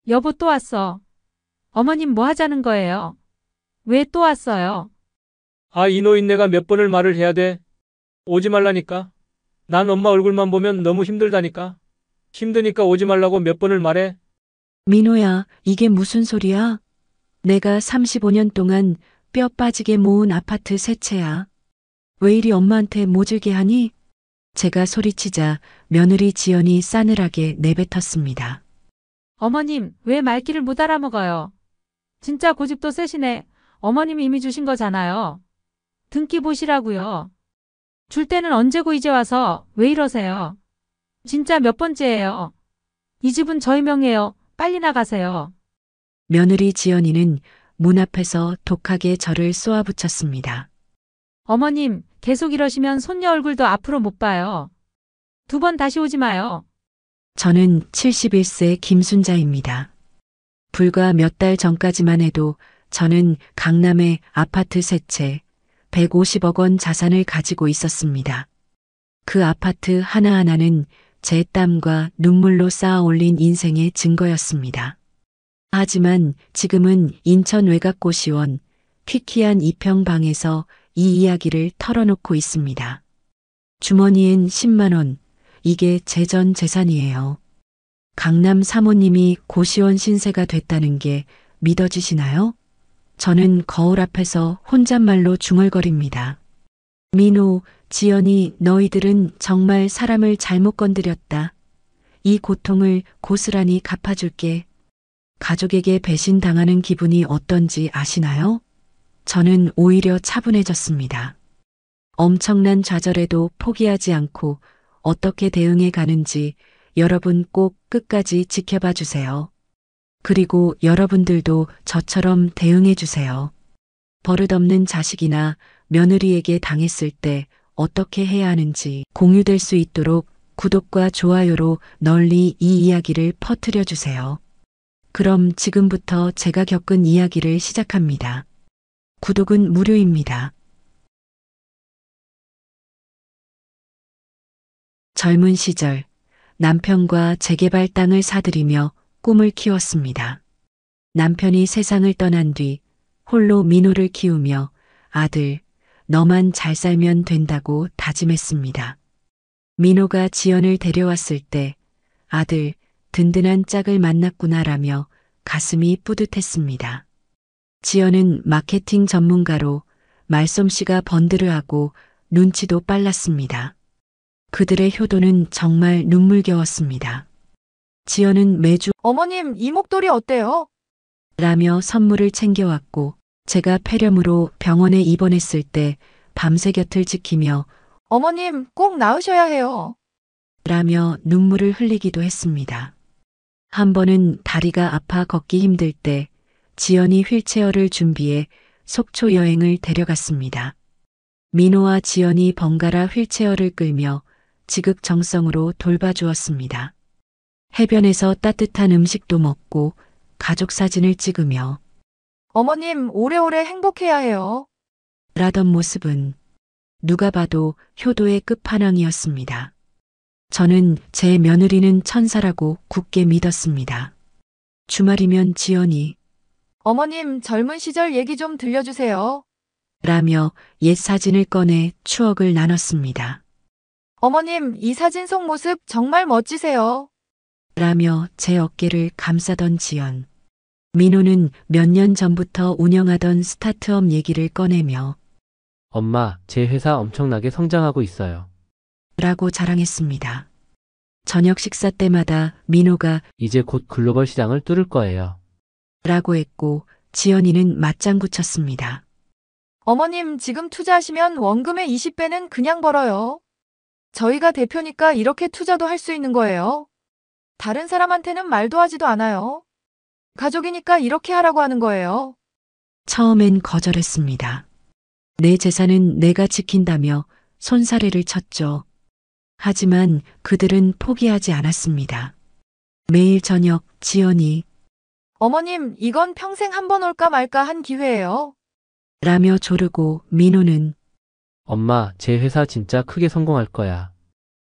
여보 또 왔어. 어머님 뭐 하자는 거예요? 왜 또 왔어요? 아, 이 노인네가 몇 번을 말을 해야 돼? 오지 말라니까. 난 엄마 얼굴만 보면 너무 힘들다니까. 힘드니까 오지 말라고 몇 번을 말해. 민호야, 이게 무슨 소리야? 내가 35년 동안 뼈 빠지게 모은 아파트 세 채야. 왜 이리 엄마한테 모질게 하니? 제가 소리치자 며느리 지연이 싸늘하게 내뱉었습니다. 어머님 왜 말귀를 못 알아먹어요? 진짜 고집도 세시네. 어머님이 이미 주신 거잖아요. 등기 보시라고요. 줄 때는 언제고 이제 와서 왜 이러세요? 진짜 몇 번째예요? 이 집은 저희 명이에요. 빨리 나가세요. 며느리 지연이는 문 앞에서 독하게 저를 쏘아붙였습니다. 어머님 계속 이러시면 손녀 얼굴도 앞으로 못 봐요. 두 번 다시 오지 마요. 저는 71세 김순자입니다. 불과 몇 달 전까지만 해도 저는 강남의 아파트 세 채, 150억 원 자산을 가지고 있었습니다. 그 아파트 하나하나는 제 땀과 눈물로 쌓아 올린 인생의 증거였습니다. 하지만 지금은 인천 외곽고시원 퀴퀴한 2평방에서 이 이야기를 털어놓고 있습니다. 주머니엔 10만 원, 이게 제 전 재산이에요. 강남 사모님이 고시원 신세가 됐다는 게 믿어지시나요? 저는 거울 앞에서 혼잣말로 중얼거립니다. 민호, 지연이 너희들은 정말 사람을 잘못 건드렸다. 이 고통을 고스란히 갚아줄게. 가족에게 배신당하는 기분이 어떤지 아시나요? 저는 오히려 차분해졌습니다. 엄청난 좌절에도 포기하지 않고 어떻게 대응해 가는지 여러분 꼭 끝까지 지켜봐 주세요. 그리고 여러분들도 저처럼 대응해 주세요. 버릇없는 자식이나 며느리에게 당했을 때 어떻게 해야 하는지 공유될 수 있도록 구독과 좋아요로 널리 이 이야기를 퍼뜨려 주세요. 그럼 지금부터 제가 겪은 이야기를 시작합니다. 구독은 무료입니다. 젊은 시절 남편과 재개발 땅을 사들이며 꿈을 키웠습니다. 남편이 세상을 떠난 뒤 홀로 민호를 키우며 아들, 너만 잘 살면 된다고 다짐했습니다. 민호가 지연을 데려왔을 때 아들, 든든한 짝을 만났구나라며 가슴이 뿌듯했습니다. 지연은 마케팅 전문가로 말솜씨가 번드르하고 눈치도 빨랐습니다. 그들의 효도는 정말 눈물겨웠습니다. 지연은 매주 어머님, 이 목도리 어때요? 라며 선물을 챙겨왔고 제가 폐렴으로 병원에 입원했을 때 밤새 곁을 지키며 어머님, 꼭 나으셔야 해요. 라며 눈물을 흘리기도 했습니다. 한 번은 다리가 아파 걷기 힘들 때 지연이 휠체어를 준비해 속초 여행을 데려갔습니다. 민호와 지연이 번갈아 휠체어를 끌며 지극정성으로 돌봐주었습니다. 해변에서 따뜻한 음식도 먹고 가족 사진을 찍으며 어머님, 오래오래 행복해야 해요. 라던 모습은 누가 봐도 효도의 끝판왕이었습니다. 저는 제 며느리는 천사라고 굳게 믿었습니다. 주말이면 지연이 어머님, 젊은 시절 얘기 좀 들려주세요. 라며 옛 사진을 꺼내 추억을 나눴습니다. 어머님, 이 사진 속 모습 정말 멋지세요. 라며 제 어깨를 감싸던 지연. 민호는 몇 년 전부터 운영하던 스타트업 얘기를 꺼내며 엄마, 제 회사 엄청나게 성장하고 있어요. 라고 자랑했습니다. 저녁 식사 때마다 민호가 이제 곧 글로벌 시장을 뚫을 거예요. 라고 했고 지연이는 맞장구 쳤습니다. 어머님, 지금 투자하시면 원금의 20배는 그냥 벌어요. 저희가 대표니까 이렇게 투자도 할 수 있는 거예요. 다른 사람한테는 말도 하지도 않아요. 가족이니까 이렇게 하라고 하는 거예요. 처음엔 거절했습니다. 내 재산은 내가 지킨다며 손사래를 쳤죠. 하지만 그들은 포기하지 않았습니다. 매일 저녁 지연이 어머님, 이건 평생 한 번 올까 말까 한 기회예요. 라며 조르고 민호는 엄마, 제 회사 진짜 크게 성공할 거야.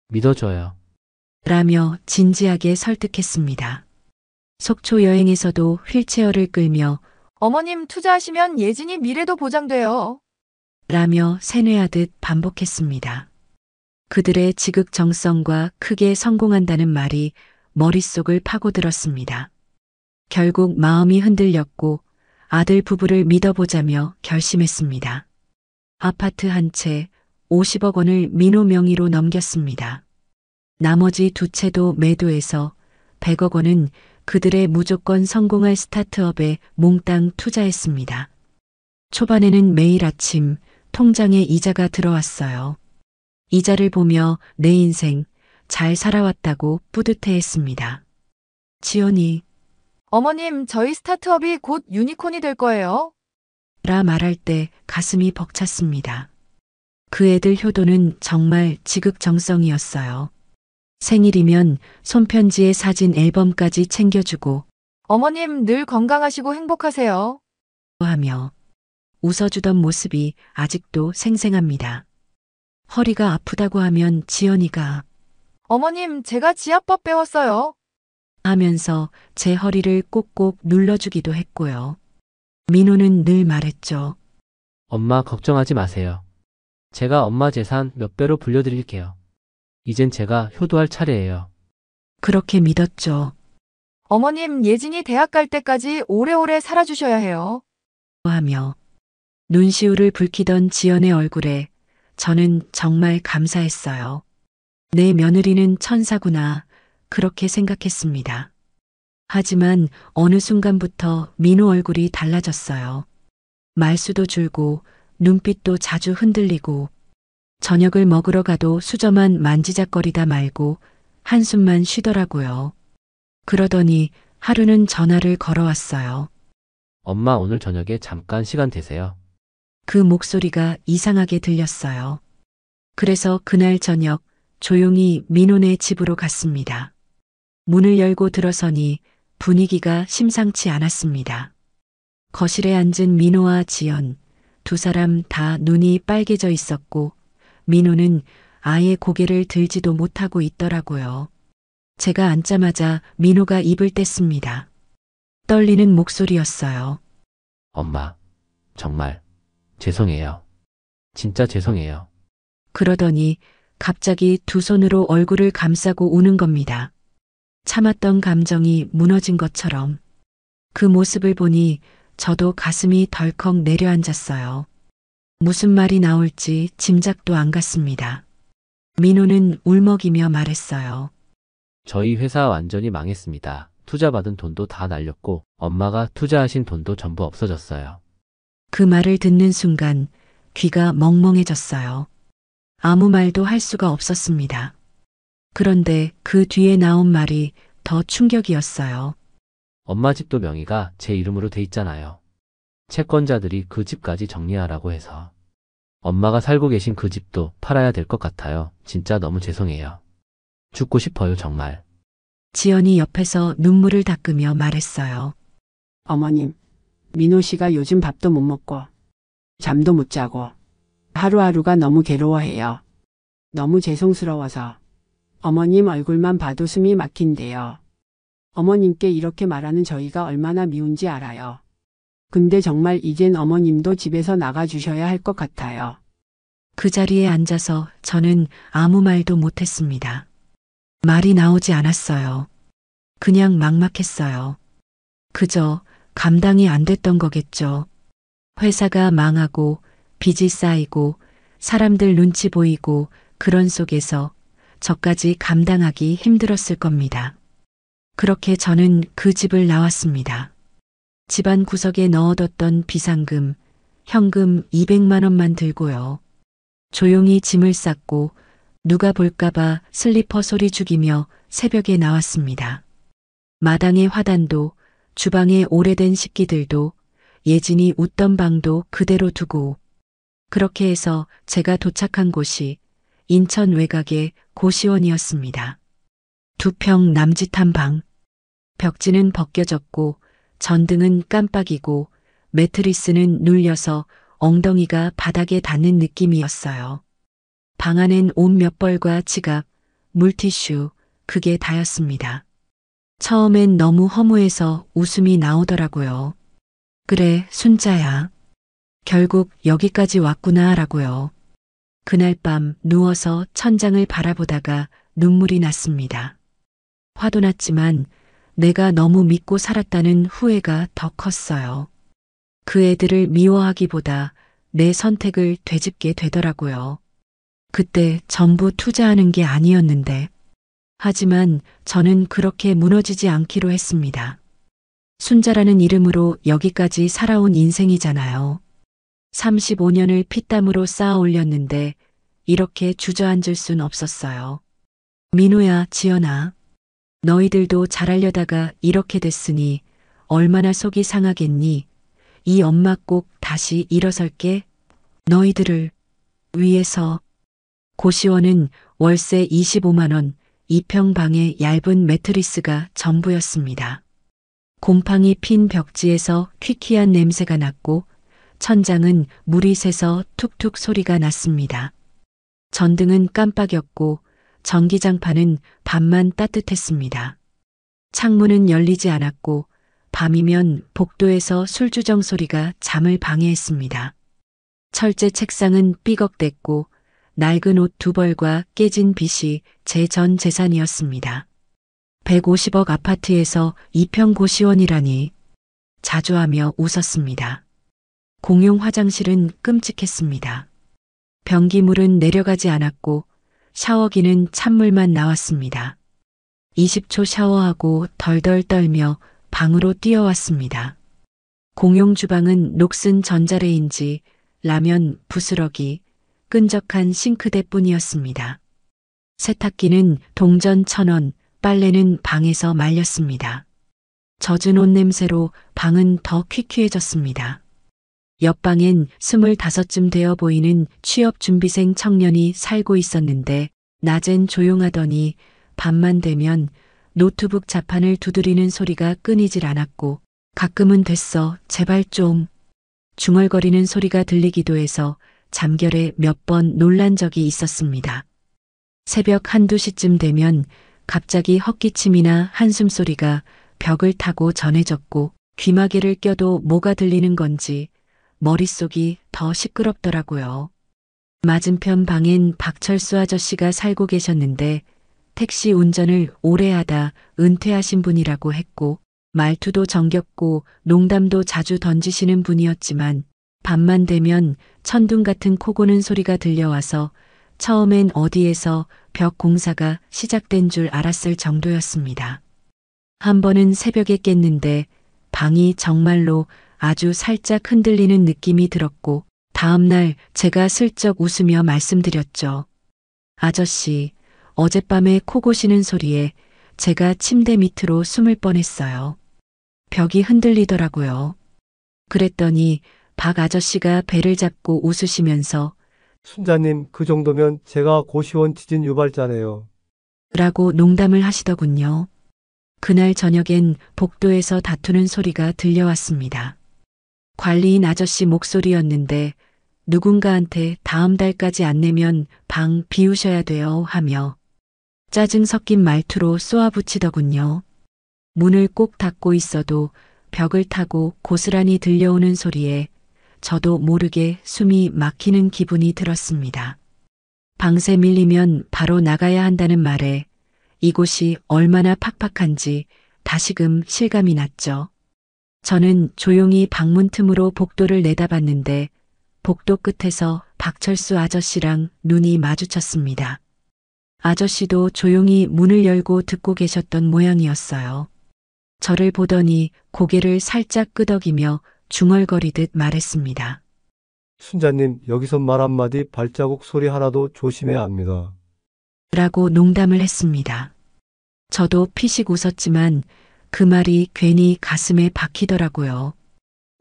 믿어줘요. 라며 진지하게 설득했습니다. 속초 여행에서도 휠체어를 끌며 어머님 투자하시면 예진이 미래도 보장돼요. 라며 세뇌하듯 반복했습니다. 그들의 지극정성과 크게 성공한다는 말이 머릿속을 파고들었습니다. 결국 마음이 흔들렸고 아들 부부를 믿어보자며 결심했습니다. 아파트 한 채 50억 원을 민호 명의로 넘겼습니다. 나머지 두 채도 매도해서 100억 원은 그들의 무조건 성공할 스타트업에 몽땅 투자했습니다. 초반에는 매일 아침 통장에 이자가 들어왔어요. 이자를 보며 내 인생 잘 살아왔다고 뿌듯해했습니다. 지연이 어머님, 저희 스타트업이 곧 유니콘이 될 거예요. 라 말할 때 가슴이 벅찼습니다. 그 애들 효도는 정말 지극정성이었어요. 생일이면 손편지에 사진 앨범까지 챙겨주고 어머님 늘 건강하시고 행복하세요. 하며 웃어주던 모습이 아직도 생생합니다. 허리가 아프다고 하면 지연이가 어머님, 제가 지압법 배웠어요. 하면서 제 허리를 꼭꼭 눌러주기도 했고요. 민호는 늘 말했죠. 엄마 걱정하지 마세요. 제가 엄마 재산 몇 배로 불려드릴게요. 이젠 제가 효도할 차례예요. 그렇게 믿었죠. 어머님, 예진이 대학 갈 때까지 오래오래 살아주셔야 해요. 하며 눈시울을 붉히던 지연의 얼굴에 저는 정말 감사했어요. 내 며느리는 천사구나 그렇게 생각했습니다. 하지만 어느 순간부터 민호 얼굴이 달라졌어요. 말수도 줄고 눈빛도 자주 흔들리고 저녁을 먹으러 가도 수저만 만지작거리다 말고 한숨만 쉬더라고요. 그러더니 하루는 전화를 걸어왔어요. 엄마 오늘 저녁에 잠깐 시간 되세요? 그 목소리가 이상하게 들렸어요. 그래서 그날 저녁 조용히 민호네 집으로 갔습니다. 문을 열고 들어서니 분위기가 심상치 않았습니다. 거실에 앉은 민호와 지연, 두 사람 다 눈이 빨개져 있었고 민호는 아예 고개를 들지도 못하고 있더라고요. 제가 앉자마자 민호가 입을 뗐습니다. 떨리는 목소리였어요. 엄마, 정말 죄송해요. 진짜 죄송해요. 그러더니 갑자기 두 손으로 얼굴을 감싸고 우는 겁니다. 참았던 감정이 무너진 것처럼. 그 모습을 보니 저도 가슴이 덜컥 내려앉았어요. 무슨 말이 나올지 짐작도 안 갔습니다. 민호는 울먹이며 말했어요. 저희 회사 완전히 망했습니다. 투자받은 돈도 다 날렸고 엄마가 투자하신 돈도 전부 없어졌어요. 그 말을 듣는 순간 귀가 멍멍해졌어요. 아무 말도 할 수가 없었습니다. 그런데 그 뒤에 나온 말이 더 충격이었어요. 엄마 집도 명의가 제 이름으로 돼 있잖아요. 채권자들이 그 집까지 정리하라고 해서. 엄마가 살고 계신 그 집도 팔아야 될 것 같아요. 진짜 너무 죄송해요. 죽고 싶어요, 정말. 지연이 옆에서 눈물을 닦으며 말했어요. 어머님, 민호 씨가 요즘 밥도 못 먹고 잠도 못 자고 하루하루가 너무 괴로워해요. 너무 죄송스러워서 어머님 얼굴만 봐도 숨이 막힌대요. 어머님께 이렇게 말하는 저희가 얼마나 미운지 알아요. 근데 정말 이젠 어머님도 집에서 나가주셔야 할 것 같아요. 그 자리에 앉아서 저는 아무 말도 못했습니다. 말이 나오지 않았어요. 그냥 막막했어요. 그저 감당이 안 됐던 거겠죠. 회사가 망하고 빚이 쌓이고 사람들 눈치 보이고 그런 속에서 저까지 감당하기 힘들었을 겁니다. 그렇게 저는 그 집을 나왔습니다. 집안 구석에 넣어뒀던 비상금, 현금 200만 원만 들고요. 조용히 짐을 쌌고 누가 볼까봐 슬리퍼 소리 죽이며 새벽에 나왔습니다. 마당의 화단도 주방의 오래된 식기들도 예진이 웃던 방도 그대로 두고 그렇게 해서 제가 도착한 곳이 인천 외곽의 고시원이었습니다. 2평 남짓한 방. 벽지는 벗겨졌고 전등은 깜빡이고 매트리스는 눌려서 엉덩이가 바닥에 닿는 느낌이었어요. 방 안엔 옷 몇 벌과 지갑, 물티슈, 그게 다였습니다. 처음엔 너무 허무해서 웃음이 나오더라고요. 그래, 순자야. 결국 여기까지 왔구나 라고요. 그날 밤 누워서 천장을 바라보다가 눈물이 났습니다. 화도 났지만 내가 너무 믿고 살았다는 후회가 더 컸어요. 그 애들을 미워하기보다 내 선택을 되짚게 되더라고요. 그때 전부 투자하는 게 아니었는데. 하지만 저는 그렇게 무너지지 않기로 했습니다. 순자라는 이름으로 여기까지 살아온 인생이잖아요. 35년을 피땀으로 쌓아 올렸는데 이렇게 주저앉을 순 없었어요. 민호야, 지연아. 너희들도 잘하려다가 이렇게 됐으니 얼마나 속이 상하겠니? 이 엄마 꼭 다시 일어설게. 너희들을 위해서. 고시원은 월세 25만 원, 2평 방에 얇은 매트리스가 전부였습니다. 곰팡이 핀 벽지에서 퀴퀴한 냄새가 났고 천장은 물이 새서 툭툭 소리가 났습니다. 전등은 깜빡였고 전기장판은 밤만 따뜻했습니다. 창문은 열리지 않았고 밤이면 복도에서 술주정 소리가 잠을 방해했습니다. 철제 책상은 삐걱댔고 낡은 옷 두 벌과 깨진 빗이 제 전 재산이었습니다. 150억 아파트에서 2평 고시원이라니. 자주하며 웃었습니다. 공용 화장실은 끔찍했습니다. 변기물은 내려가지 않았고 샤워기는 찬물만 나왔습니다. 20초 샤워하고 덜덜 떨며 방으로 뛰어왔습니다. 공용 주방은 녹슨 전자레인지, 라면 부스러기, 끈적한 싱크대뿐이었습니다. 세탁기는 동전 1,000원, 빨래는 방에서 말렸습니다. 젖은 옷 냄새로 방은 더 퀴퀴해졌습니다. 옆방엔 25쯤 되어 보이는 취업준비생 청년이 살고 있었는데 낮엔 조용하더니 밤만 되면 노트북 자판을 두드리는 소리가 끊이질 않았고 가끔은 됐어, 제발 좀 중얼거리는 소리가 들리기도 해서 잠결에 몇 번 놀란 적이 있었습니다. 새벽 한두 시쯤 되면 갑자기 헛기침이나 한숨소리가 벽을 타고 전해졌고 귀마개를 껴도 뭐가 들리는 건지 머릿속이 더 시끄럽더라고요. 맞은편 방엔 박철수 아저씨가 살고 계셨는데 택시 운전을 오래 하다 은퇴하신 분이라고 했고 말투도 정겹고 농담도 자주 던지시는 분이었지만 밤만 되면 천둥 같은 코 고는 소리가 들려와서 처음엔 어디에서 벽 공사가 시작된 줄 알았을 정도였습니다. 한 번은 새벽에 깼는데 방이 정말로 아주 살짝 흔들리는 느낌이 들었고 다음날 제가 슬쩍 웃으며 말씀드렸죠. 아저씨, 어젯밤에 코 고시는 소리에 제가 침대 밑으로 숨을 뻔했어요. 벽이 흔들리더라고요. 그랬더니 박 아저씨가 배를 잡고 웃으시면서 순자님, 그 정도면 제가 고시원 지진 유발자네요. 라고 농담을 하시더군요. 그날 저녁엔 복도에서 다투는 소리가 들려왔습니다. 관리인 아저씨 목소리였는데 누군가한테 다음 달까지 안 내면 방 비우셔야 돼요 하며 짜증 섞인 말투로 쏘아붙이더군요. 문을 꼭 닫고 있어도 벽을 타고 고스란히 들려오는 소리에 저도 모르게 숨이 막히는 기분이 들었습니다. 방세 밀리면 바로 나가야 한다는 말에 이곳이 얼마나 팍팍한지 다시금 실감이 났죠. 저는 조용히 방문 틈으로 복도를 내다봤는데 복도 끝에서 박철수 아저씨랑 눈이 마주쳤습니다. 아저씨도 조용히 문을 열고 듣고 계셨던 모양이었어요. 저를 보더니 고개를 살짝 끄덕이며 중얼거리듯 말했습니다. 순자님, 여기서 말 한마디 발자국 소리 하나도 조심해야 합니다. 라고 농담을 했습니다. 저도 피식 웃었지만 그 말이 괜히 가슴에 박히더라고요.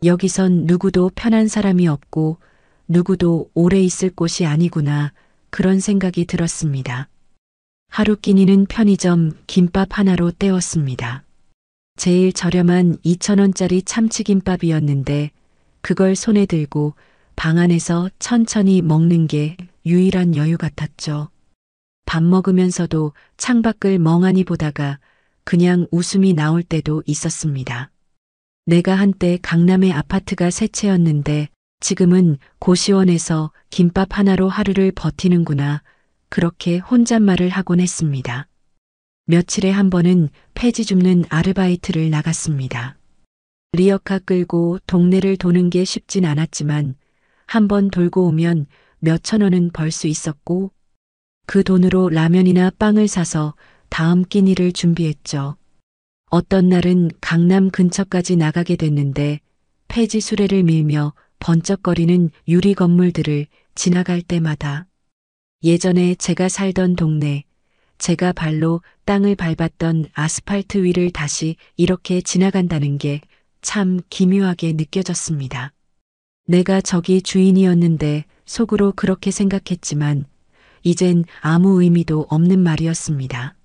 여기선 누구도 편한 사람이 없고 누구도 오래 있을 곳이 아니구나 그런 생각이 들었습니다. 하루 끼니는 편의점 김밥 하나로 때웠습니다. 제일 저렴한 2,000원짜리 참치김밥이었는데 그걸 손에 들고 방 안에서 천천히 먹는 게 유일한 여유 같았죠. 밥 먹으면서도 창밖을 멍하니 보다가 그냥 웃음이 나올 때도 있었습니다. 내가 한때 강남의 아파트가 새 채였는데 지금은 고시원에서 김밥 하나로 하루를 버티는구나. 그렇게 혼잣말을 하곤 했습니다. 며칠에 한 번은 폐지 줍는 아르바이트를 나갔습니다. 리어카 끌고 동네를 도는 게 쉽진 않았지만 한 번 돌고 오면 몇천 원은 벌 수 있었고 그 돈으로 라면이나 빵을 사서 다음 끼니를 준비했죠. 어떤 날은 강남 근처까지 나가게 됐는데 폐지 수레를 밀며 번쩍거리는 유리 건물들을 지나갈 때마다 예전에 제가 살던 동네, 제가 발로 땅을 밟았던 아스팔트 위를 다시 이렇게 지나간다는 게 참 기묘하게 느껴졌습니다. 내가 저기 주인이었는데 속으로 그렇게 생각했지만 이젠 아무 의미도 없는 말이었습니다.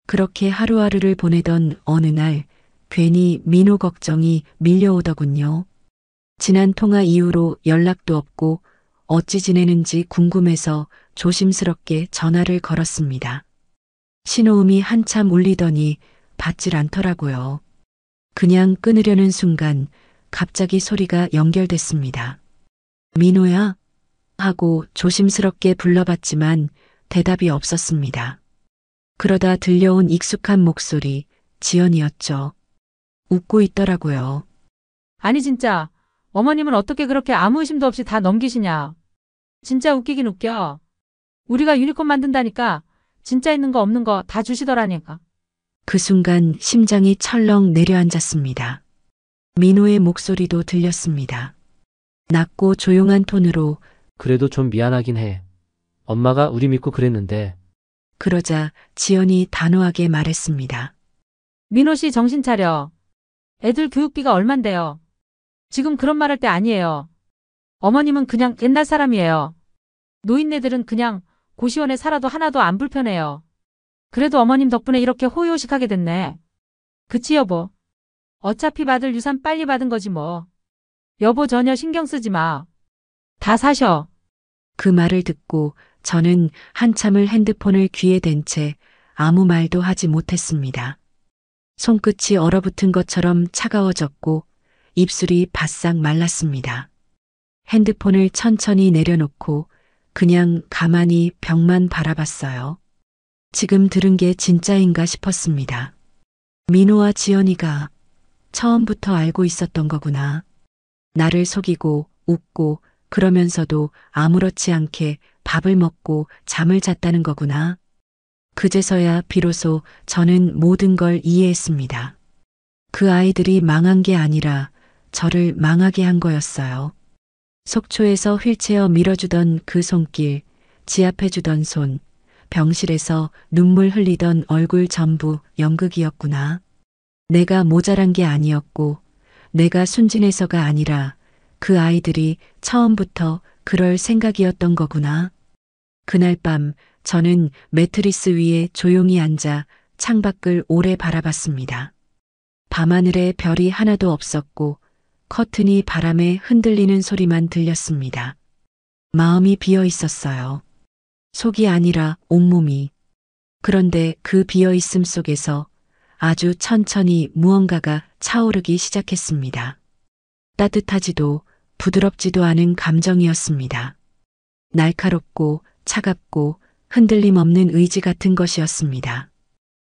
그렇게 하루하루를 보내던 어느 날 괜히 민호 걱정이 밀려오더군요. 지난 통화 이후로 연락도 없고 어찌 지내는지 궁금해서 조심스럽게 전화를 걸었습니다. 신호음이 한참 울리더니 받질 않더라고요. 그냥 끊으려는 순간 갑자기 소리가 연결됐습니다. 민호야? 하고 조심스럽게 불러봤지만 대답이 없었습니다. 그러다 들려온 익숙한 목소리, 지연이었죠. 웃고 있더라고요. 아니 진짜 어머님은 어떻게 그렇게 아무 의심도 없이 다 넘기시냐. 진짜 웃기긴 웃겨. 우리가 유니콘 만든다니까 진짜 있는 거 없는 거 다 주시더라니까. 그 순간 심장이 철렁 내려앉았습니다. 민호의 목소리도 들렸습니다. 낮고 조용한 톤으로 그래도 좀 미안하긴 해. 엄마가 우리 믿고 그랬는데. 그러자 지연이 단호하게 말했습니다. 민호 씨 정신 차려. 애들 교육비가 얼만데요. 지금 그런 말 할 때 아니에요. 어머님은 그냥 옛날 사람이에요. 노인네들은 그냥 고시원에 살아도 하나도 안 불편해요. 그래도 어머님 덕분에 이렇게 호의호식하게 됐네. 그치 여보? 어차피 받을 유산 빨리 받은 거지 뭐. 여보 전혀 신경 쓰지 마. 다 사셔. 그 말을 듣고 저는 한참을 핸드폰을 귀에 댄 채 아무 말도 하지 못했습니다. 손끝이 얼어붙은 것처럼 차가워졌고 입술이 바싹 말랐습니다. 핸드폰을 천천히 내려놓고 그냥 가만히 벽만 바라봤어요. 지금 들은 게 진짜인가 싶었습니다. 민호와 지연이가 처음부터 알고 있었던 거구나. 나를 속이고 웃고 그러면서도 아무렇지 않게 밥을 먹고 잠을 잤다는 거구나. 그제서야 비로소 저는 모든 걸 이해했습니다. 그 아이들이 망한 게 아니라 저를 망하게 한 거였어요. 속초에서 휠체어 밀어주던 그 손길, 지압해주던 손, 병실에서 눈물 흘리던 얼굴 전부 연극이었구나. 내가 모자란 게 아니었고, 내가 순진해서가 아니라 그 아이들이 처음부터 그럴 생각이었던 거구나. 그날 밤 저는 매트리스 위에 조용히 앉아 창밖을 오래 바라봤습니다. 밤하늘에 별이 하나도 없었고 커튼이 바람에 흔들리는 소리만 들렸습니다. 마음이 비어 있었어요. 속이 아니라 온몸이. 그런데 그 비어있음 속에서 아주 천천히 무언가가 차오르기 시작했습니다. 따뜻하지도 부드럽지도 않은 감정이었습니다. 날카롭고 차갑고 흔들림 없는 의지 같은 것이었습니다.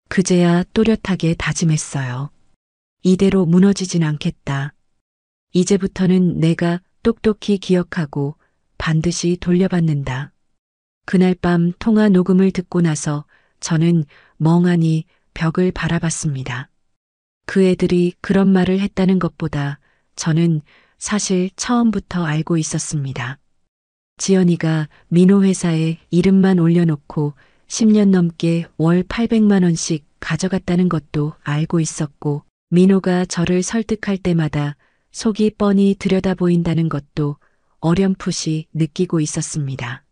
그제야 또렷하게 다짐했어요. 이대로 무너지진 않겠다. 이제부터는 내가 똑똑히 기억하고 반드시 돌려받는다. 그날 밤 통화 녹음을 듣고 나서 저는 멍하니 벽을 바라봤습니다. 그 애들이 그런 말을 했다는 것보다 저는 사실 처음부터 알고 있었습니다. 지연이가 민호 회사에 이름만 올려놓고 10년 넘게 월 800만 원씩 가져갔다는 것도 알고 있었고, 민호가 저를 설득할 때마다 속이 뻔히 들여다보인다는 것도 어렴풋이 느끼고 있었습니다.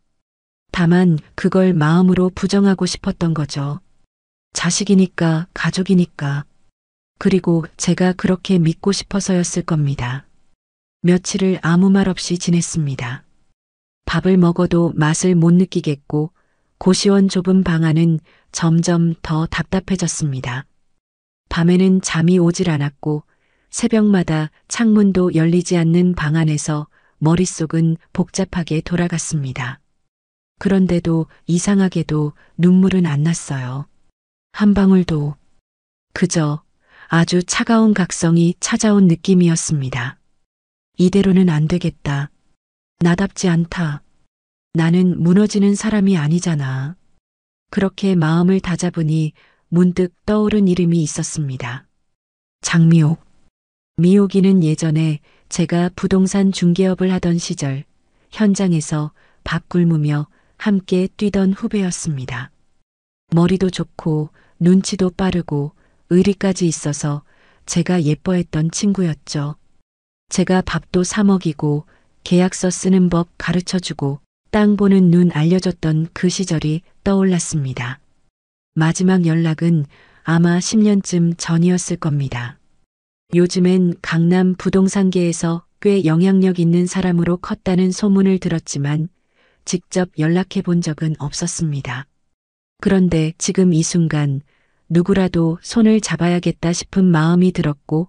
다만 그걸 마음으로 부정하고 싶었던 거죠. 자식이니까, 가족이니까. 그리고 제가 그렇게 믿고 싶어서였을 겁니다. 며칠을 아무 말 없이 지냈습니다. 밥을 먹어도 맛을 못 느끼겠고 고시원 좁은 방 안은 점점 더 답답해졌습니다. 밤에는 잠이 오질 않았고 새벽마다 창문도 열리지 않는 방 안에서 머릿속은 복잡하게 돌아갔습니다. 그런데도 이상하게도 눈물은 안 났어요. 한 방울도. 그저 아주 차가운 각성이 찾아온 느낌이었습니다. 이대로는 안 되겠다. 나답지 않다. 나는 무너지는 사람이 아니잖아. 그렇게 마음을 다잡으니 문득 떠오른 이름이 있었습니다. 장미옥. 미옥이는 예전에 제가 부동산 중개업을 하던 시절 현장에서 밥 굶으며 함께 뛰던 후배였습니다. 머리도 좋고 눈치도 빠르고 의리까지 있어서 제가 예뻐했던 친구였죠. 제가 밥도 사 먹이고 계약서 쓰는 법 가르쳐주고 땅 보는 눈 알려줬던 그 시절이 떠올랐습니다. 마지막 연락은 아마 10년쯤 전이었을 겁니다. 요즘엔 강남 부동산계에서 꽤 영향력 있는 사람으로 컸다는 소문을 들었지만 직접 연락해 본 적은 없었습니다. 그런데 지금 이 순간 누구라도 손을 잡아야겠다 싶은 마음이 들었고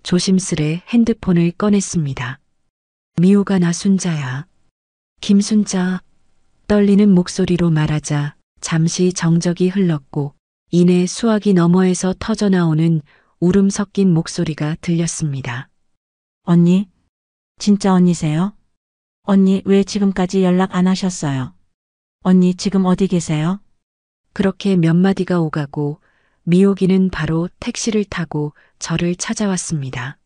조심스레 핸드폰을 꺼냈습니다. 미호가 나 순자야. 김순자. 떨리는 목소리로 말하자 잠시 정적이 흘렀고 이내 수화기 너머에서 터져나오는 울음 섞인 목소리가 들렸습니다. 언니? 진짜 언니세요? 언니 왜 지금까지 연락 안 하셨어요? 언니 지금 어디 계세요? 그렇게 몇 마디가 오가고 미옥이는 바로 택시를 타고 저를 찾아왔습니다.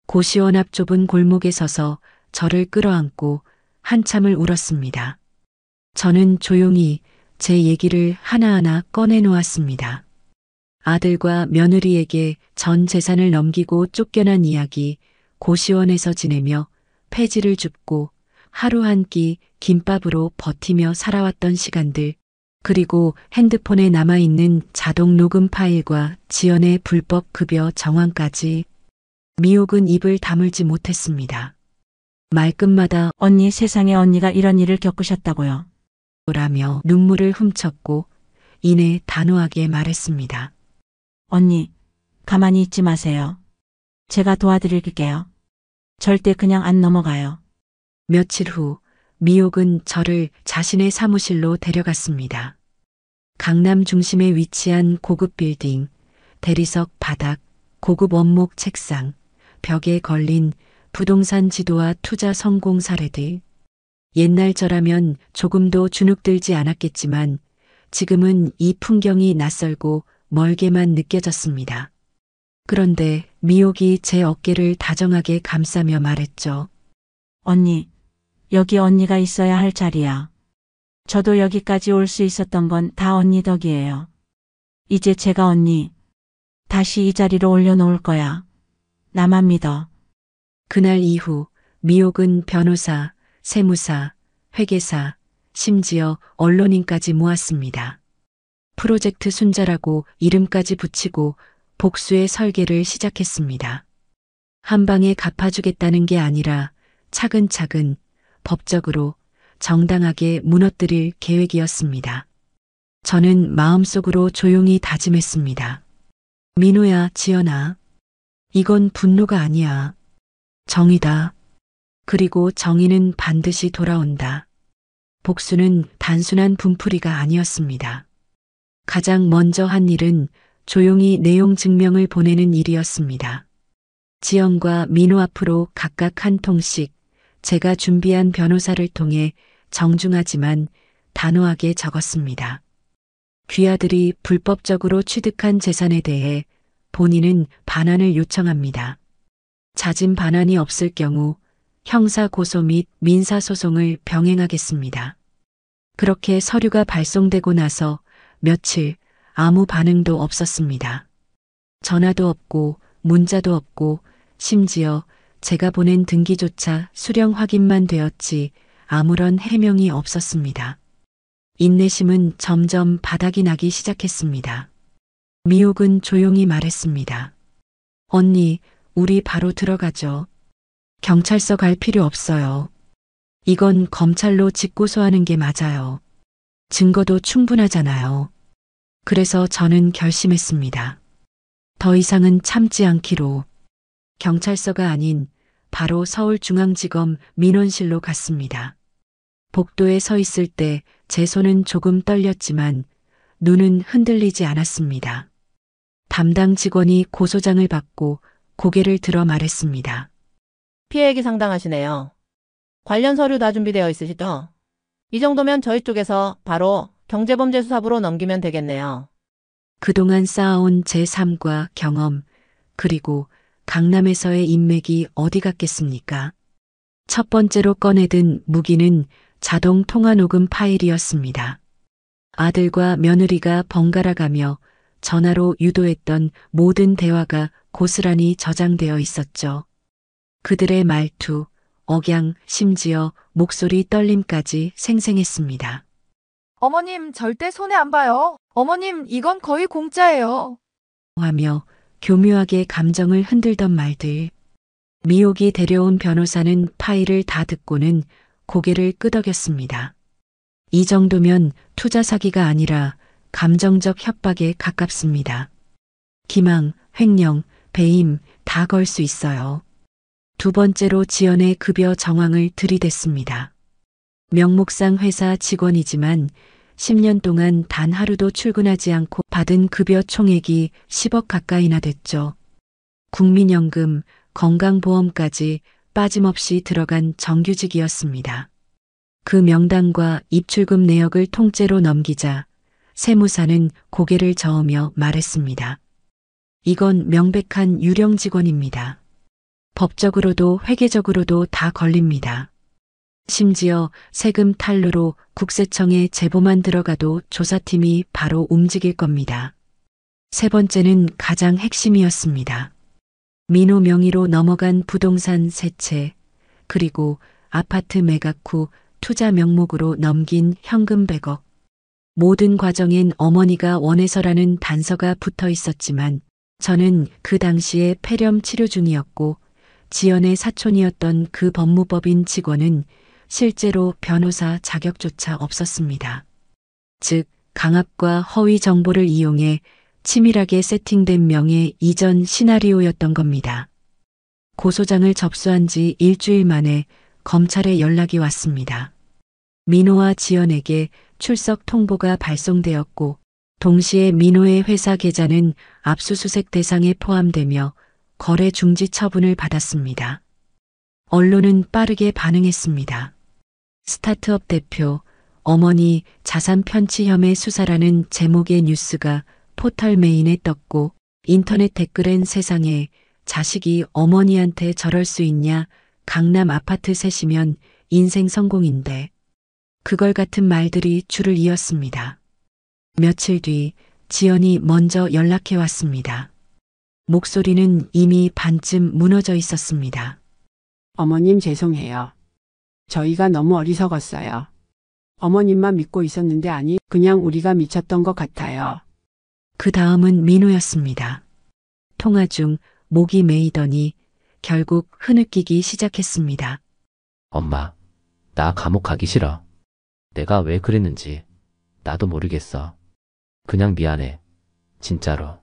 고시원 앞 좁은 골목에 서서 저를 끌어안고 한참을 울었습니다. 저는 조용히 제 얘기를 하나하나 꺼내놓았습니다. 아들과 며느리에게 전 재산을 넘기고 쫓겨난 이야기, 고시원에서 지내며 폐지를 줍고 하루 한 끼 김밥으로 버티며 살아왔던 시간들, 그리고 핸드폰에 남아있는 자동 녹음 파일과 지연의 불법 급여 정황까지. 미옥은 입을 다물지 못했습니다. 말끝마다 언니 세상에 언니가 이런 일을 겪으셨다고요. 라며 눈물을 훔쳤고 이내 단호하게 말했습니다. 언니, 가만히 있지 마세요. 제가 도와드릴게요. 절대 그냥 안 넘어가요. 며칠 후 미옥은 저를 자신의 사무실로 데려갔습니다. 강남 중심에 위치한 고급 빌딩, 대리석 바닥, 고급 원목 책상, 벽에 걸린 부동산 지도와 투자 성공 사례들. 옛날저라면 조금도 주눅들지 않았겠지만 지금은 이 풍경이 낯설고 멀게만 느껴졌습니다. 그런데 미옥이 제 어깨를 다정하게 감싸며 말했죠. 언니, 여기 언니가 있어야 할 자리야. 저도 여기까지 올 수 있었던 건 다 언니 덕이에요. 이제 제가 언니 다시 이 자리로 올려놓을 거야. 나만 믿어. 그날 이후 미옥은 변호사, 세무사, 회계사, 심지어 언론인까지 모았습니다. 프로젝트 순자라고 이름까지 붙이고 복수의 설계를 시작했습니다. 한 방에 갚아주겠다는 게 아니라 차근차근 법적으로 정당하게 무너뜨릴 계획이었습니다. 저는 마음속으로 조용히 다짐했습니다. 민호야, 지연아. 이건 분노가 아니야. 정의다. 그리고 정의는 반드시 돌아온다. 복수는 단순한 분풀이가 아니었습니다. 가장 먼저 한 일은 조용히 내용 증명을 보내는 일이었습니다. 지연과 민호 앞으로 각각 한 통씩 제가 준비한 변호사를 통해 정중하지만 단호하게 적었습니다. 귀하들이 불법적으로 취득한 재산에 대해 본인은 반환을 요청합니다. 잦은 반환이 없을 경우 형사 고소 및 민사 소송을 병행하겠습니다. 그렇게 서류가 발송되고 나서 며칠 아무 반응도 없었습니다. 전화도 없고 문자도 없고 심지어 제가 보낸 등기조차 수령 확인만 되었지 아무런 해명이 없었습니다. 인내심은 점점 바닥이 나기 시작했습니다. 미옥은 조용히 말했습니다. 언니, 우리 바로 들어가죠. 경찰서 갈 필요 없어요. 이건 검찰로 직고소하는 게 맞아요. 증거도 충분하잖아요. 그래서 저는 결심했습니다. 더 이상은 참지 않기로 경찰서가 아닌 바로 서울중앙지검 민원실로 갔습니다. 복도에 서 있을 때 제 손은 조금 떨렸지만 눈은 흔들리지 않았습니다. 담당 직원이 고소장을 받고 고개를 들어 말했습니다. 피해액이 상당하시네요. 관련 서류 다 준비되어 있으시죠? 이 정도면 저희 쪽에서 바로 경제범죄수사부로 넘기면 되겠네요. 그동안 쌓아온 제 삶과 경험, 그리고 강남에서의 인맥이 어디 갔겠습니까? 첫 번째로 꺼내든 무기는 자동 통화 녹음 파일이었습니다. 아들과 며느리가 번갈아 가며 전화로 유도했던 모든 대화가 고스란히 저장되어 있었죠. 그들의 말투, 억양, 심지어 목소리 떨림까지 생생했습니다. 어머님, 절대 손해 안 봐요. 어머님, 이건 거의 공짜예요. 하며 교묘하게 감정을 흔들던 말들. 미옥이 데려온 변호사는 파일을 다 듣고는 고개를 끄덕였습니다. 이 정도면 투자 사기가 아니라 감정적 협박에 가깝습니다. 기망, 횡령, 배임 다 걸 수 있어요. 두 번째로 지연의 급여 정황을 들이댔습니다. 명목상 회사 직원이지만 10년 동안 단 하루도 출근하지 않고 받은 급여 총액이 10억 가까이나 됐죠. 국민연금, 건강보험까지 빠짐없이 들어간 정규직이었습니다. 그 명단과 입출금 내역을 통째로 넘기자 세무사는 고개를 저으며 말했습니다. 이건 명백한 유령 직원입니다. 법적으로도 회계적으로도 다 걸립니다. 심지어 세금 탈루로 국세청에 제보만 들어가도 조사팀이 바로 움직일 겁니다. 세 번째는 가장 핵심이었습니다. 민호 명의로 넘어간 부동산 세 채, 그리고 아파트 매각 후 투자 명목으로 넘긴 현금 100억. 모든 과정엔 어머니가 원해서라는 단서가 붙어 있었지만 저는 그 당시에 폐렴 치료 중이었고 지연의 사촌이었던 그 법무법인 직원은 실제로 변호사 자격조차 없었습니다. 즉, 강압과 허위 정보를 이용해 치밀하게 세팅된 명예 이전 시나리오였던 겁니다. 고소장을 접수한 지 일주일 만에 검찰에 연락이 왔습니다. 민호와 지연에게 출석 통보가 발송되었고 동시에 민호의 회사 계좌는 압수수색 대상에 포함되며 거래 중지 처분을 받았습니다. 언론은 빠르게 반응했습니다. 스타트업 대표, 어머니 자산 편취 혐의 수사라는 제목의 뉴스가 포털 메인에 떴고 인터넷 댓글엔 세상에 자식이 어머니한테 저럴 수 있냐, 강남 아파트 셋이면 인생 성공인데. 그걸 같은 말들이 줄을 이었습니다. 며칠 뒤 지연이 먼저 연락해 왔습니다. 목소리는 이미 반쯤 무너져 있었습니다. 어머님 죄송해요. 저희가 너무 어리석었어요. 어머님만 믿고 있었는데 아니, 그냥 우리가 미쳤던 것 같아요. 그 다음은 민호였습니다. 통화 중 목이 메이더니 결국 흐느끼기 시작했습니다. 엄마, 나 감옥 가기 싫어. 내가 왜 그랬는지 나도 모르겠어. 그냥 미안해. 진짜로.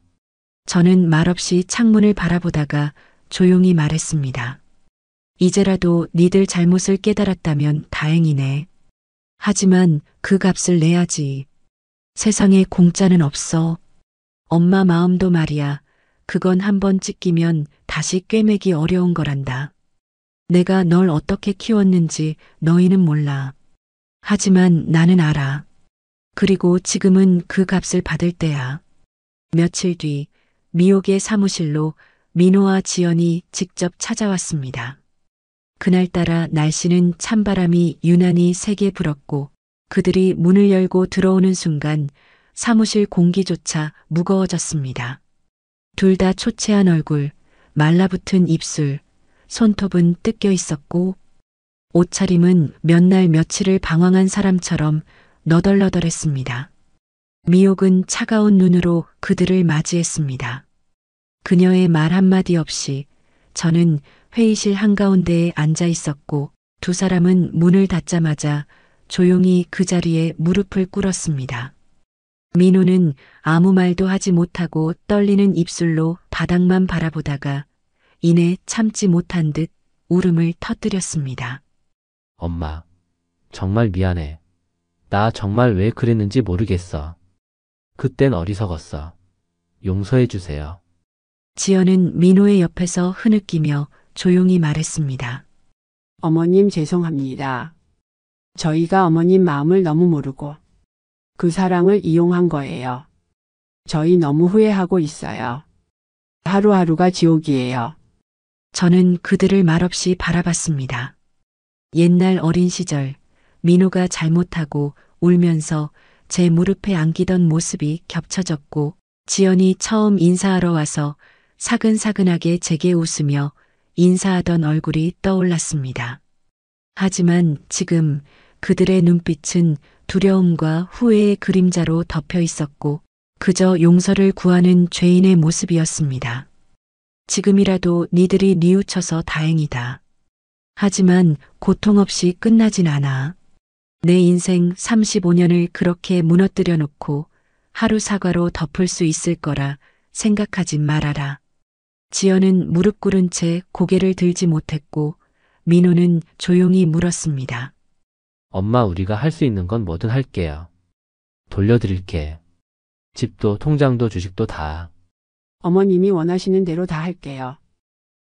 저는 말없이 창문을 바라보다가 조용히 말했습니다. 이제라도 니들 잘못을 깨달았다면 다행이네. 하지만 그 값을 내야지. 세상에 공짜는 없어. 엄마 마음도 말이야. 그건 한번 찢기면 다시 꿰매기 어려운 거란다. 내가 널 어떻게 키웠는지 너희는 몰라. 하지만 나는 알아. 그리고 지금은 그 값을 받을 때야. 며칠 뒤 미옥의 사무실로 민호와 지연이 직접 찾아왔습니다. 그날따라 날씨는 찬바람이 유난히 세게 불었고 그들이 문을 열고 들어오는 순간 사무실 공기조차 무거워졌습니다. 둘 다 초췌한 얼굴, 말라붙은 입술, 손톱은 뜯겨 있었고 옷차림은 몇 날 며칠을 방황한 사람처럼 너덜너덜했습니다. 미옥은 차가운 눈으로 그들을 맞이했습니다. 그녀의 말 한마디 없이 저는 회의실 한가운데에 앉아 있었고 두 사람은 문을 닫자마자 조용히 그 자리에 무릎을 꿇었습니다. 민호는 아무 말도 하지 못하고 떨리는 입술로 바닥만 바라보다가 이내 참지 못한 듯 울음을 터뜨렸습니다. 엄마, 정말 미안해. 나 정말 왜 그랬는지 모르겠어. 그땐 어리석었어. 용서해 주세요. 지연은 민호의 옆에서 흐느끼며 조용히 말했습니다. 어머님 죄송합니다. 저희가 어머님 마음을 너무 모르고 그 사랑을 이용한 거예요. 저희 너무 후회하고 있어요. 하루하루가 지옥이에요. 저는 그들을 말없이 바라봤습니다. 옛날 어린 시절 민호가 잘못하고 울면서 제 무릎에 안기던 모습이 겹쳐졌고 지연이 처음 인사하러 와서 사근사근하게 제게 웃으며 인사하던 얼굴이 떠올랐습니다. 하지만 지금 그들의 눈빛은 두려움과 후회의 그림자로 덮여 있었고 그저 용서를 구하는 죄인의 모습이었습니다. 지금이라도 니들이 뉘우쳐서 다행이다. 하지만 고통 없이 끝나진 않아. 내 인생 35년을 그렇게 무너뜨려 놓고 하루 사과로 덮을 수 있을 거라 생각하지 말아라. 지연은 무릎 꿇은 채 고개를 들지 못했고 민호는 조용히 물었습니다. 엄마, 우리가 할 수 있는 건 뭐든 할게요. 돌려드릴게. 집도 통장도 주식도 다. 어머님이 원하시는 대로 다 할게요.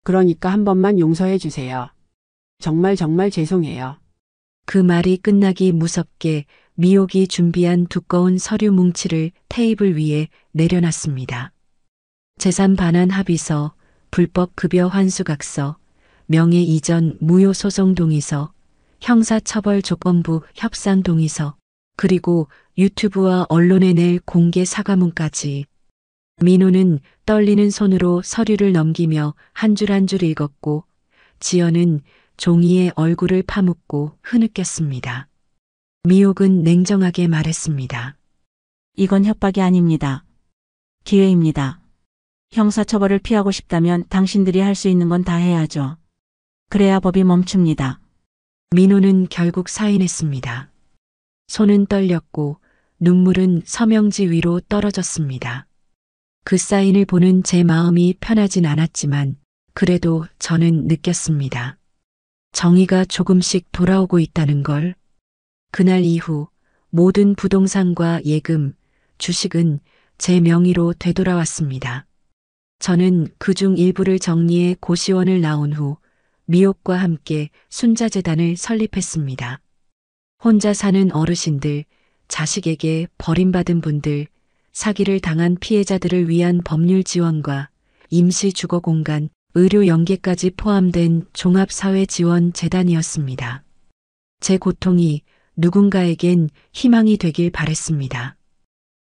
그러니까 한 번만 용서해 주세요. 정말 정말 죄송해요. 그 말이 끝나기 무섭게 미옥이 준비한 두꺼운 서류 뭉치를 테이블 위에 내려놨습니다. 재산 반환 합의서, 불법 급여 환수각서, 명예 이전 무효 소송 동의서, 형사처벌 조건부 협상 동의서, 그리고 유튜브와 언론에 낼 공개 사과문까지. 민호는 떨리는 손으로 서류를 넘기며 한 줄 한 줄 읽었고 지연은 종이에 얼굴을 파묻고 흐느꼈습니다. 미옥은 냉정하게 말했습니다. 이건 협박이 아닙니다. 기회입니다. 형사처벌을 피하고 싶다면 당신들이 할 수 있는 건 다 해야죠. 그래야 법이 멈춥니다. 민호는 결국 사인했습니다. 손은 떨렸고 눈물은 서명지 위로 떨어졌습니다. 그 사인을 보는 제 마음이 편하진 않았지만 그래도 저는 느꼈습니다. 정의가 조금씩 돌아오고 있다는 걸. 그날 이후 모든 부동산과 예금, 주식은 제 명의로 되돌아왔습니다. 저는 그중 일부를 정리해 고시원을 나온 후 미옥과 함께 순자재단을 설립했습니다. 혼자 사는 어르신들, 자식에게 버림받은 분들, 사기를 당한 피해자들을 위한 법률 지원과 임시 주거 공간, 의료 연계까지 포함된 종합사회지원재단이었습니다. 제 고통이 누군가에겐 희망이 되길 바랬습니다.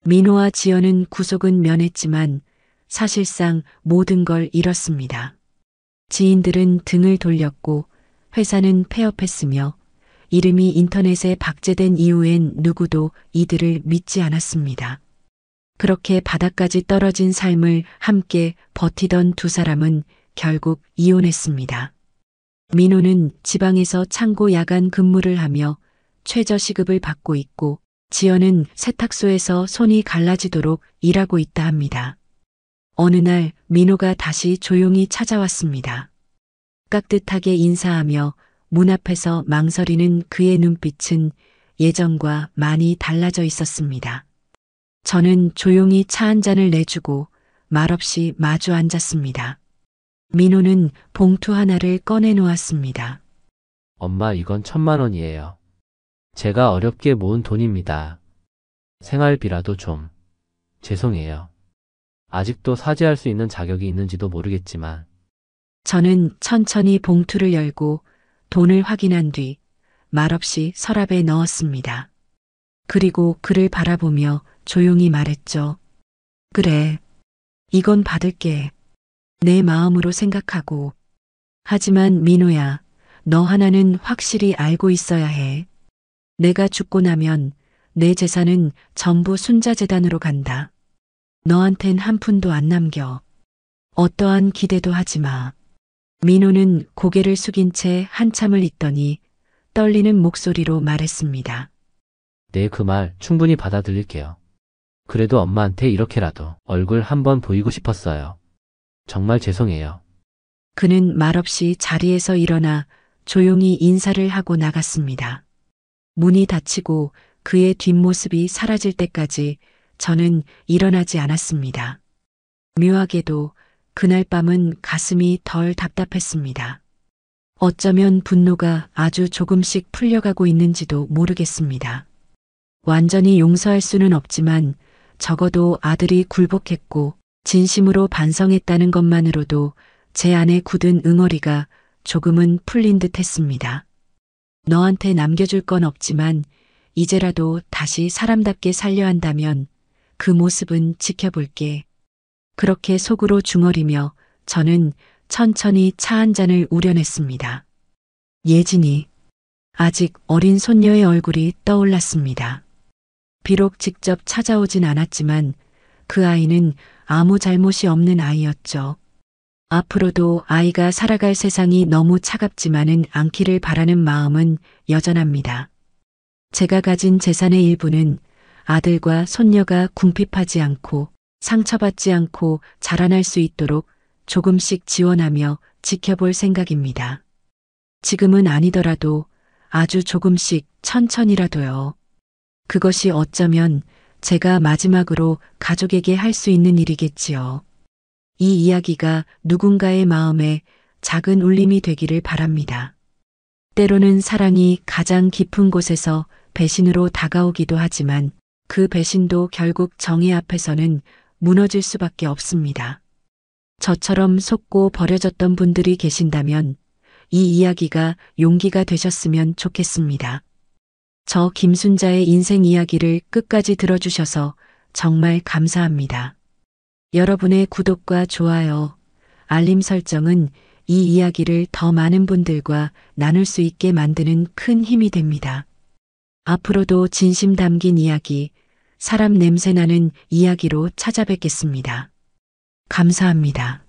민호와 지연은 구속은 면했지만 사실상 모든 걸 잃었습니다. 지인들은 등을 돌렸고 회사는 폐업했으며 이름이 인터넷에 박제된 이후엔 누구도 이들을 믿지 않았습니다. 그렇게 바닥까지 떨어진 삶을 함께 버티던 두 사람은 결국 이혼했습니다. 민호는 지방에서 창고 야간 근무를 하며 최저시급을 받고 있고 지연은 세탁소에서 손이 갈라지도록 일하고 있다 합니다. 어느 날 민호가 다시 조용히 찾아왔습니다. 깍듯하게 인사하며 문 앞에서 망설이는 그의 눈빛은 예전과 많이 달라져 있었습니다. 저는 조용히 차 한 잔을 내주고 말없이 마주 앉았습니다. 민호는 봉투 하나를 꺼내 놓았습니다. 엄마, 이건 1,000만 원이에요. 제가 어렵게 모은 돈입니다. 생활비라도 좀. 죄송해요. 아직도 사죄할 수 있는 자격이 있는지도 모르겠지만. 저는 천천히 봉투를 열고 돈을 확인한 뒤 말없이 서랍에 넣었습니다. 그리고 그를 바라보며 조용히 말했죠. 그래, 이건 받을게. 내 마음으로 생각하고. 하지만 민호야, 너 하나는 확실히 알고 있어야 해. 내가 죽고 나면 내 재산은 전부 순자재단으로 간다. 너한텐 한 푼도 안 남겨. 어떠한 기대도 하지 마. 민호는 고개를 숙인 채 한참을 있더니 떨리는 목소리로 말했습니다. 네, 그 말 충분히 받아들일게요. 그래도 엄마한테 이렇게라도 얼굴 한번 보이고 싶었어요. 정말 죄송해요. 그는 말없이 자리에서 일어나 조용히 인사를 하고 나갔습니다. 문이 닫히고 그의 뒷모습이 사라질 때까지 저는 일어나지 않았습니다. 묘하게도 그날 밤은 가슴이 덜 답답했습니다. 어쩌면 분노가 아주 조금씩 풀려가고 있는지도 모르겠습니다. 완전히 용서할 수는 없지만 적어도 아들이 굴복했고 진심으로 반성했다는 것만으로도 제 안에 굳은 응어리가 조금은 풀린 듯 했습니다. 너한테 남겨줄 건 없지만 이제라도 다시 사람답게 살려 한다면 그 모습은 지켜볼게. 그렇게 속으로 중얼이며 저는 천천히 차 한 잔을 우려냈습니다. 예진이 아직 어린 손녀의 얼굴이 떠올랐습니다. 비록 직접 찾아오진 않았지만 그 아이는 아무 잘못이 없는 아이였죠. 앞으로도 아이가 살아갈 세상이 너무 차갑지만은 않기를 바라는 마음은 여전합니다. 제가 가진 재산의 일부는 아들과 손녀가 궁핍하지 않고 상처받지 않고 자라날 수 있도록 조금씩 지원하며 지켜볼 생각입니다. 지금은 아니더라도 아주 조금씩 천천히라도요. 그것이 어쩌면 제가 마지막으로 가족에게 할 수 있는 일이겠지요. 이 이야기가 누군가의 마음에 작은 울림이 되기를 바랍니다. 때로는 사랑이 가장 깊은 곳에서 배신으로 다가오기도 하지만 그 배신도 결국 정의 앞에서는 무너질 수밖에 없습니다. 저처럼 속고 버려졌던 분들이 계신다면 이 이야기가 용기가 되셨으면 좋겠습니다. 저 김순자의 인생 이야기를 끝까지 들어주셔서 정말 감사합니다. 여러분의 구독과 좋아요, 알림 설정은 이 이야기를 더 많은 분들과 나눌 수 있게 만드는 큰 힘이 됩니다. 앞으로도 진심 담긴 이야기, 사람 냄새 나는 이야기로 찾아뵙겠습니다. 감사합니다.